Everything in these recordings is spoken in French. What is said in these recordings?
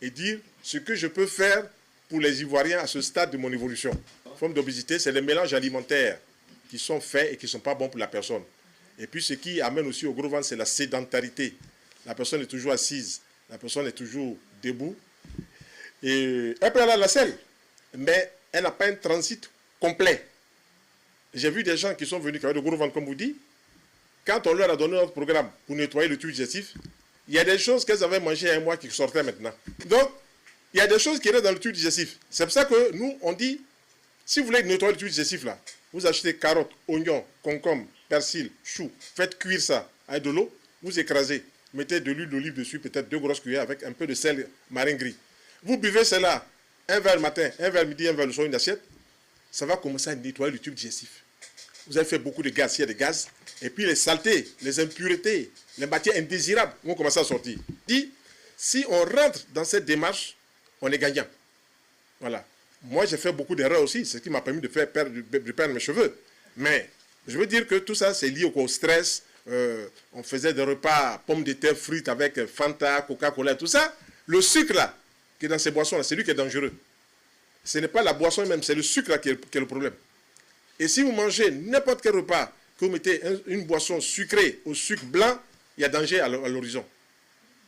et dire ce que je peux faire pour les Ivoiriens à ce stade de mon évolution. Forme d'obésité, c'est les mélanges alimentaires qui sont faits et qui ne sont pas bons pour la personne. Et puis ce qui amène aussi au gros ventre, c'est la sédentarité. La personne est toujours assise, la personne est toujours debout. Et elle peut aller à la selle, mais elle n'a pas un transit complet. J'ai vu des gens qui sont venus avec le gros ventre, comme vous dites. Quand on leur a donné notre programme pour nettoyer le tube digestif, il y a des choses qu'elles avaient mangées il y a un mois qui sortaient maintenant. Donc, il y a des choses qui étaient dans le tube digestif. C'est pour ça que nous, on dit, si vous voulez nettoyer le tube digestif, là, vous achetez carottes, oignons, concombres, persil, choux, faites cuire ça avec de l'eau, vous écrasez, mettez de l'huile d'olive dessus, peut-être 2 grosses cuillères avec un peu de sel marin gris. Vous buvez cela, un verre le matin, un verre le midi, un verre le soir, une assiette, ça va commencer à nettoyer le tube digestif. Vous avez fait beaucoup de gaz, il y a des gaz, et puis les saletés, les impuretés, les matières indésirables vont commencer à sortir. Dit, si on rentre dans cette démarche, on est gagnant. Voilà. Moi, j'ai fait beaucoup d'erreurs aussi, c'est ce qui m'a permis de perdre mes cheveux. Mais je veux dire que tout ça, c'est lié au stress. On faisait des repas, pommes de terre frites avec Fanta, Coca-Cola, tout ça. Le sucre, là, qui est dans ces boissons-là, c'est lui qui est dangereux. Ce n'est pas la boisson même, c'est le sucre là qui est le problème. Et si vous mangez n'importe quel repas, que vous mettez une boisson sucrée au sucre blanc, il y a danger à l'horizon.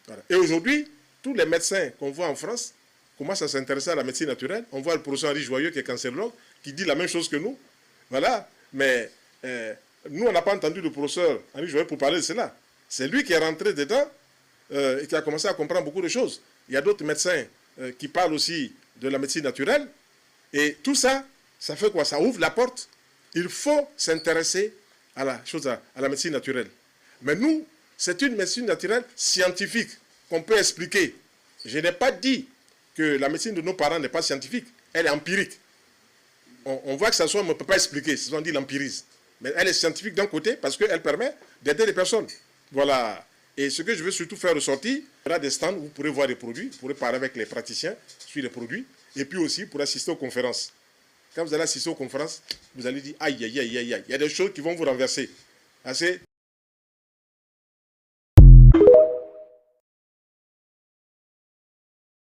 Voilà. Et aujourd'hui, tous les médecins qu'on voit en France commencent à s'intéresser à la médecine naturelle. On voit le professeur Henri Joyeux, qui est cancérologue, qui dit la même chose que nous. Voilà. Mais nous, on n'a pas entendu le professeur Henri Joyeux pour parler de cela. C'est lui qui est rentré dedans et qui a commencé à comprendre beaucoup de choses. Il y a d'autres médecins qui parlent aussi de la médecine naturelle. Et tout ça, ça fait quoi? Ça ouvre la porte. Il faut s'intéresser à la médecine naturelle. Mais nous, c'est une médecine naturelle scientifique qu'on peut expliquer. Je n'ai pas dit que la médecine de nos parents n'est pas scientifique. Elle est empirique. On voit que ça soit, on ne peut pas expliquer, c'est ce qu'on dit l'empirisme. Mais elle est scientifique d'un côté parce qu'elle permet d'aider les personnes. Voilà. Et ce que je veux surtout faire ressortir, il y aura des stands où vous pourrez voir des produits, vous pourrez parler avec les praticiens sur les produits, et puis aussi pour assister aux conférences. Quand vous allez assister aux conférences, vous allez dire aïe, aïe, aïe, aïe, aïe. Il y a des choses qui vont vous renverser. Assez